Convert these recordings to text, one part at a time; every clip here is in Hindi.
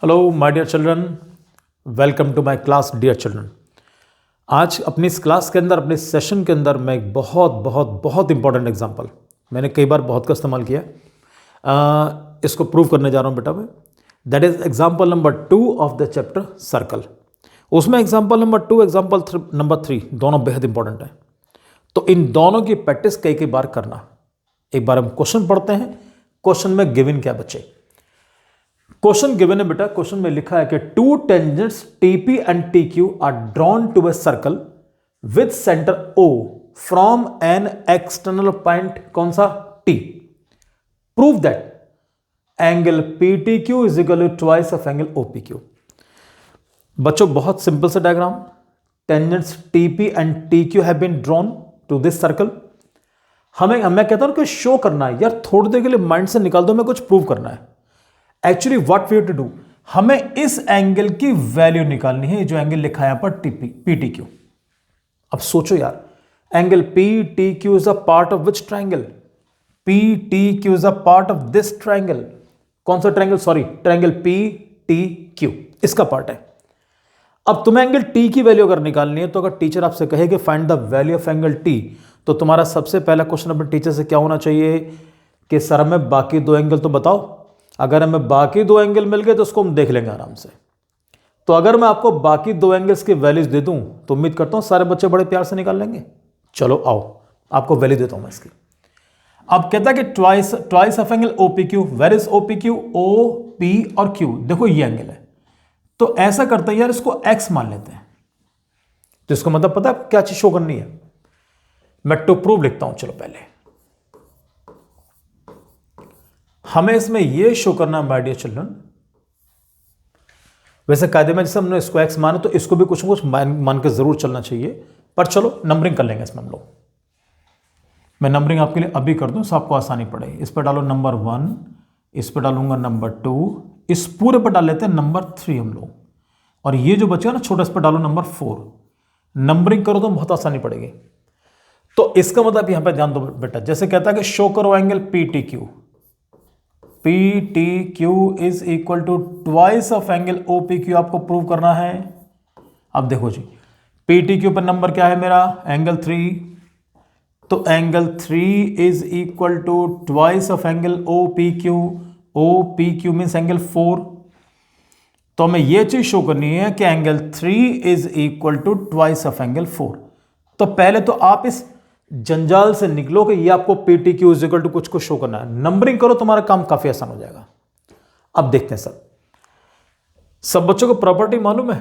Hello my dear children, welcome to my class dear children. आज अपनी इस क्लास के अंदर, अपने सेशन के अंदर मैं एक बहुत बहुत बहुत इंपॉर्टेंट एग्जांपल, मैंने कई बार बहुत का इस्तेमाल किया, इसको प्रूव करने जा रहा हूँ बेटा मैं। That is example number 2 of the chapter circle. उसमें एग्जांपल नंबर 2, एग्जांपल नंबर 3 दोनों बेहद इंपॉर्टेंट हैं। तो इन दोनों की प्रैक्टिस कई कई बार करना। एक बार हम क्वेश्चन पढ़ते हैं। क्वेश्चन में गिवन क्या बच्चे? क्वेश्चन गिवन है बेटा, क्वेश्चन में लिखा है कि two tangents TP and TQ are drawn to a circle with centre O from an external point, कौन सा? T. Prove that angle PTQ is equal to twice of angle OPQ. बच्चों बहुत सिंपल सा diagram. Tangents TP and TQ have been drawn to this circle. मैं कहता हूं कि शो करना है यार, थोड़ी देर के लिए माइंड से निकाल दो, हमें कुछ प्रूव करना है। Actually what we have to do, हमें इस एंगल की वैल्यू निकालनी है, जो एंगल लिखा है यहां पर पीटीक्यू। अब सोचो यार, angle PTQ is a part of which triangle? PTQ is a part of this triangle. कौन सा ट्राइंगल? सॉरी, ट्राइंगल पीटीक्यू इसका पार्ट है। अब तुम्हें एंगल टी की वैल्यू अगर निकालनी है, तो अगर टीचर आपसे कहे कि find the value of angle T, तो तुम्हारा सबसे पहला क्वेश्चन अपने टीचर से क्या होना चाहिए कि सर हमें बाकी दो एंगल तो बताओ। अगर हमें बाकी दो एंगल मिल गए तो उसको हम देख लेंगे आराम से। तो अगर मैं आपको बाकी दो एंगल्स की वैल्यूज दे दूं तो उम्मीद करता हूं सारे बच्चे बड़े प्यार से निकाल लेंगे। चलो आओ, आपको वैल्यू देता हूं मैं इसकी। अब कहता है कि twice of angle OPQ. Where is OPQ? O, P और क्यू। देखो ये एंगल है, तो ऐसा करते हैं यार, इसको एक्स मान लेते हैं। तो इसको मतलब पता है क्या चीज शो करनी है? मैं टू प्रूव लिखता हूं। चलो पहले हमें इसमें यह शो करना है माय डियर चिल्ड्रन। वैसे कायदे में जैसे हमने इसको एक्स माना, तो इसको भी कुछ ना कुछ मान के जरूर चलना चाहिए, पर चलो नंबरिंग कर लेंगे इसमें हम लोग। मैं नंबरिंग आपके लिए अभी कर दूं, सो आपको आसानी पड़े। इस पर डालो नंबर 1, इस पर डालूंगा नंबर 2, इस पूरे पर डाल लेते हैं नंबर 3 हम लोग, और ये जो बचेगा ना छोटा, इस पर डालो नंबर 4। नंबरिंग करो तो बहुत आसानी पड़ेगी। तो इसका मतलब यहां पर ध्यान दो बेटा, जैसे कहता है कि शो करो angle PTQ. PTQ is equal to twice of angle OPQ आपको प्रूव करना है। अब देखो जी, PTQ पर नंबर क्या है मेरा? एंगल 3। तो angle 3 is equal to twice of angle OPQ। OPQ means angle 4। तो हमें यह चीज शो करनी है कि angle 3 is equal to twice of angle 4। तो पहले तो आप इस जंजाल से निकलो कि ये आपको पीटीक्यू इज इक्वल टू कुछ को शो करना है। नंबरिंग करो, तुम्हारा काम काफी आसान हो जाएगा। अब देखते हैं सर, सब बच्चों को प्रॉपर्टी मालूम है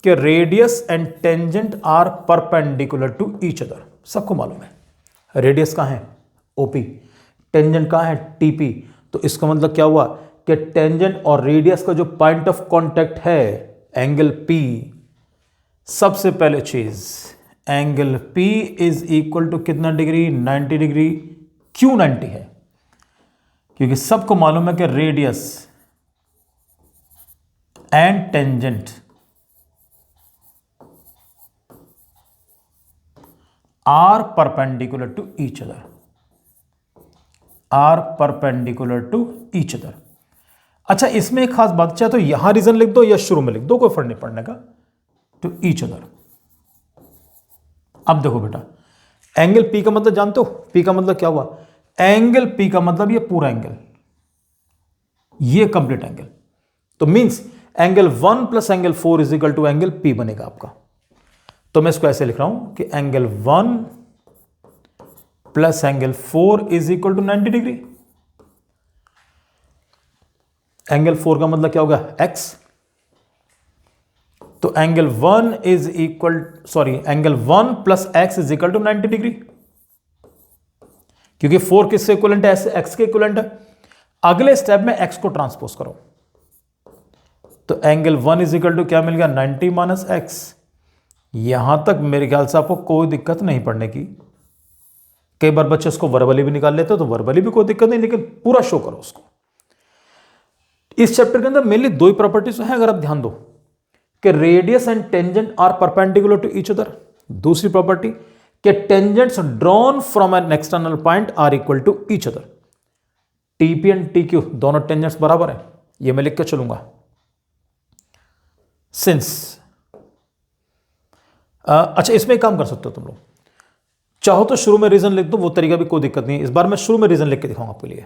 कि radius and tangent are perpendicular to each other. सबको मालूम है। रेडियस कहां है? ओपी। टेंजेंट कहां है? टीपी। तो इसका मतलब क्या हुआ कि टेंजेंट और रेडियस का जो पॉइंट ऑफ कॉन्टैक्ट है एंगल पी, सबसे पहले चीज angle P is equal to कितना डिग्री? 90 डिग्री। क्यों 90 है? क्योंकि सबको मालूम है कि radius and tangent are perpendicular to each other. Are perpendicular to each other. अच्छा, इसमें एक खास बात, चाहे तो यहां रीजन लिख दो या शुरू में लिख दो, कोई फर्क नहीं पड़ने का। To each other. अब देखो बेटा, एंगल P का मतलब जानते हो? P का मतलब क्या हुआ? एंगल P का मतलब ये पूरा एंगल, ये कंप्लीट एंगल। तो means angle 1 plus angle 4 is equal to angle P बनेगा आपका। तो मैं इसको ऐसे लिख रहा हूं कि angle 1 plus angle 4 is equal to 90 degree. Angle 4 का मतलब क्या होगा? x। तो angle 1 is equal, sorry, angle 1 plus x is equal to 90 degree, क्योंकि 4 किससे इक्वलेंट है? एक्स के इक्वलेंट है। अगले स्टेप में एक्स को ट्रांसपोज करो, तो एंगल 1 इज इक्वल टू क्या मिल गया? 90 माइनस एक्स। यहां तक मेरे ख्याल से आपको कोई दिक्कत नहीं पड़ने की। कई बार बच्चे उसको वर्बली भी निकाल लेते हो, तो वर्बली भी कोई दिक्कत नहीं, लेकिन पूरा शो करो उसको। इस चैप्टर के अंदर मेनली दो ही प्रॉपर्टीज है, अगर आप ध्यान दो, कि radius and tangent are perpendicular to each other. दूसरी प्रॉपर्टी कि tangents drawn from an external point are equal to each other. TP and TQ दोनों टेंजेंट्स बराबर है, ये मैं लिख के चलूंगा। सिंस अच्छा, इसमें एक काम कर सकते हो तुम लोग, चाहो तो शुरू में रीजन लिख दो, वो तरीका भी कोई दिक्कत नहीं है। इस बार मैं शुरू में रीजन लिख के दिखाऊंगा आपके लिए।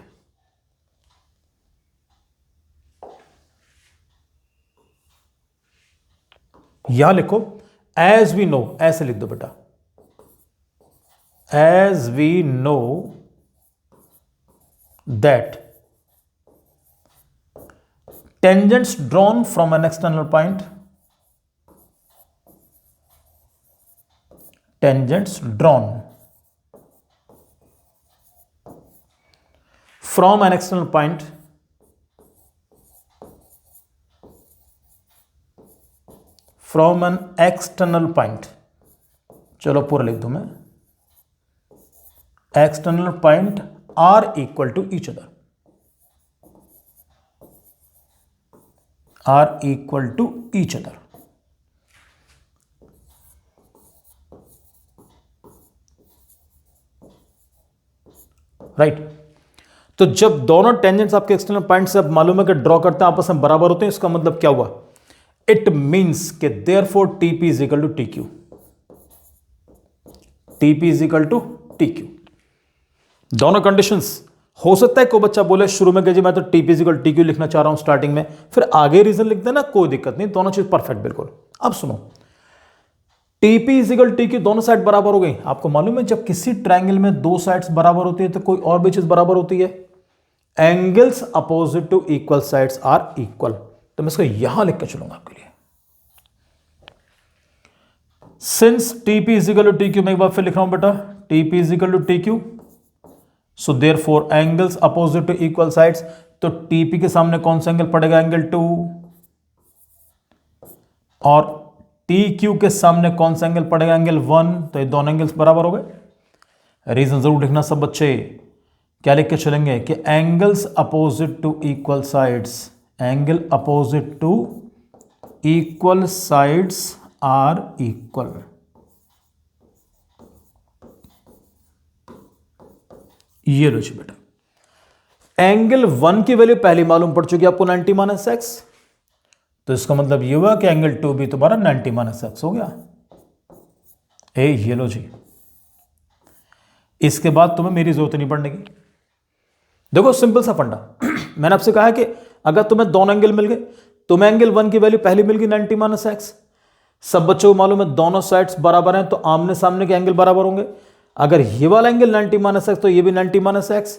यहां लिखो एज वी नो, ऐसे लिख दो बेटा, as we know that tangents drawn from an external point, tangents drawn from an external point चलो पूरा लिख दूं मैं, external point are equal to each other, are equal to each other. Right तो जब दोनों टेंजेंट्स आपके एक्सटर्नल पॉइंट से आप मालूम है कि ड्रॉ करते हैं आपस में बराबर होते हैं, इसका मतलब क्या हुआ? इट मींस के therefore TP is equal to T Q, TP is equal to T Q. दोनों कंडीशंस हो सकता है कोई बच्चा बोले शुरू में कि जी मैं तो टीपी इक्वल टी क्यू लिखना चाह रहा हूं स्टार्टिंग में, फिर आगे रीजन लिख देना, कोई दिक्कत नहीं, दोनों चीज परफेक्ट बिल्कुल। अब सुनो, टीपी इक्वल टी क्यू दोनों साइड बराबर हो गई। आपको मालूम है जब किसी ट्रायंगल में दो साइड्स बराबर होती है तो कोई और भी चीज बराबर होती है, angles opposite to equal sides are equal. तो मैं इसको यहां लिख के चलूंगा आपके लिए, since TP equal to T Q, मैं एक बार फिर लिख रहा हूं बेटा, TP equal to T Q, so therefore angles opposite to equal sides, तो टीपी के सामने कौन सा एंगल पड़ेगा? एंगल 2, और टी क्यू के सामने कौन सा एंगल पड़ेगा? एंगल 1। तो ये दोनों एंगल्स बराबर हो गए। रीजन जरूर लिखना सब बच्चे, क्या लिख के चलेंगे कि angles opposite to equal sides, angle opposite to equal sides are equal. ये लो जी बेटा, एंगल 1 की वैल्यू पहले मालूम पड़ चुकी है आपको 90 माइनस एक्स, तो इसका मतलब ये हुआ कि एंगल 2 भी तुम्हारा 90 माइनस एक्स हो गया। ये लो जी, इसके बाद तुम्हें मेरी जरूरत नहीं पड़ने की। देखो सिंपल सा फंडा मैंने आपसे कहा है कि अगर तुम्हें दोनों एंगल मिल गए, तुम्हें एंगल 1 की वैल्यू पहले मिल गई 90 माइनस एक्स, सब बच्चों को मालूम है दोनों साइड्स बराबर हैं तो आमने सामने के एंगल बराबर होंगे। अगर ये वाला एंगल 90 माइनस एक्स तो ये भी 90 माइनस एक्स,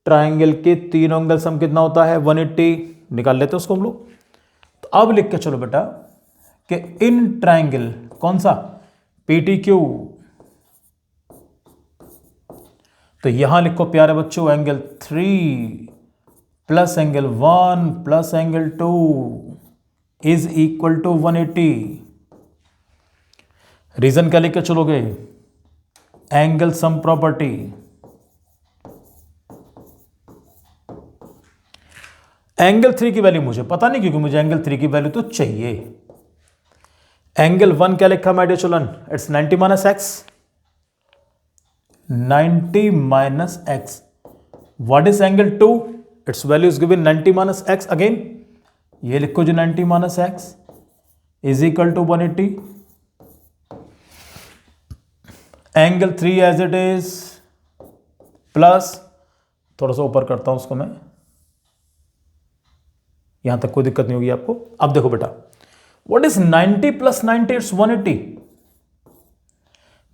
ट्राइंगल के तीनों एंगल सम कितना होता है? 180। निकाल लेते हैं उसको हम लोग। तो अब लिख के चलो बेटा कि इन ट्राइंगल कौन सा? पीटीक्यू। तो यहां लिखो प्यारे बच्चों, angle 3 plus angle 1 plus angle 2 is equal to 180। Reason क्या लिख के चलोगे? Angle sum property. एंगल 3 की वैल्यू मुझे पता नहीं क्योंकि मुझे एंगल 3 की वैल्यू तो चाहिए। एंगल 1 क्या लिखा my dear children? It's 90 minus x, 90 minus x. What is angle 2? Its value is given 90 minus x again, ये लिखो जो 90 minus x is equal to 180। Angle 3 as it is plus, थोड़ा सा ऊपर करता हूं उसको मैं, यहां तक कोई दिक्कत नहीं होगी आपको। अब देखो बेटा, what is 90 plus 90? It's 180।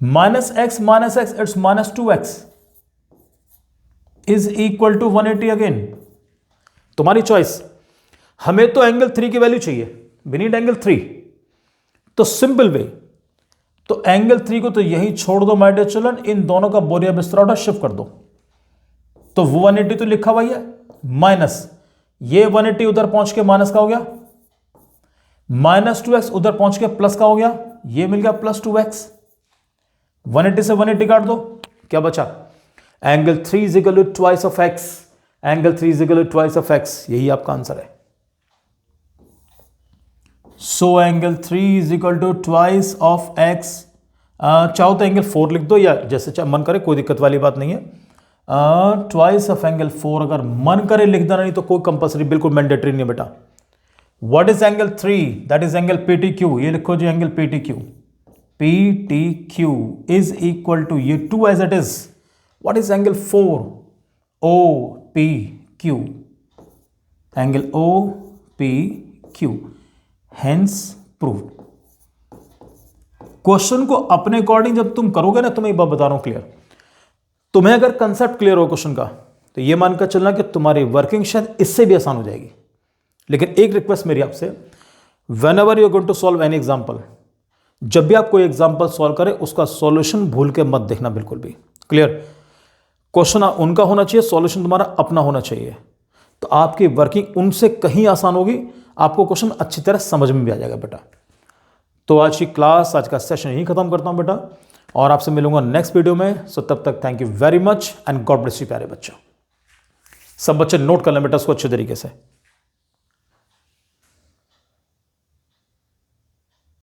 Minus x it's minus 2x is equal to 180 again. तुम्हारी चॉइस। हमें तो एंगल 3 की वैल्यू चाहिए, वी नीड एंगल 3। तो सिंपल वे, तो एंगल 3 को तो यही छोड़ दो माय डियर चिल्ड्रन, इन दोनों का बोरिया बिस्तरा उठा शिफ्ट कर दो, तो वो 180 तो लिखा हुआ है, माइनस ये 180 उधर पहुंच के माइनस का हो गया, माइनस 2x उधर पहुंच के प्लस का हो गया, ये मिल गया प्लस 2x। 180 से 180 काट दो, क्या बचा? Angle 3 is equal to twice of x, angle 3 is equal to twice of x, यही आपका आंसर है। So angle 3 is equal to twice of x। चाहो तो एंगल 4 लिख दो, या जैसे मन करे, कोई दिक्कत वाली बात नहीं है। ट्वाइस ऑफ एंगल 4 अगर मन करे लिख देना, नहीं तो कोई कंपल्सरी बिल्कुल मैंडेटरी नहीं है बेटा। What is angle 3? That is angle PTQ. ये लिखो जी angle PTQ. PTQ is equal to ये 2 as it is. What is angle 4? OPQ. Angle OPQ. Hence proved. Question को अपने अकॉर्डिंग जब तुम करोगे ना, तुम्हें एक बात बता रहा हूं क्लियर, तुम्हें अगर कंसेप्ट क्लियर हो क्वेश्चन का तो ये मानकर चलना कि तुम्हारी वर्किंग शायद इससे भी आसान हो जाएगी. लेकिन एक रिक्वेस्ट मेरी आपसे, whenever you going to solve any example, जब भी आप कोई एग्जाम्पल सॉल्व करें उसका सॉल्यूशन भूल के मत देखना बिल्कुल भी. क्लियर? क्वेश्चन उनका होना चाहिए, सॉल्यूशन तुम्हारा अपना होना चाहिए. तो आपकी वर्किंग उनसे कहीं आसान होगी, आपको क्वेश्चन अच्छी तरह समझ में भी आ जाएगा बेटा. तो आज की क्लास, आज का सेशन यहीं खत्म करता हूं बेटा, और आपसे मिलूंगा नेक्स्ट वीडियो में. सो तब तक thank you very much and God bless you प्यारे बच्चों. सब बच्चे नोट कर लें बेटा इसको अच्छे तरीके से.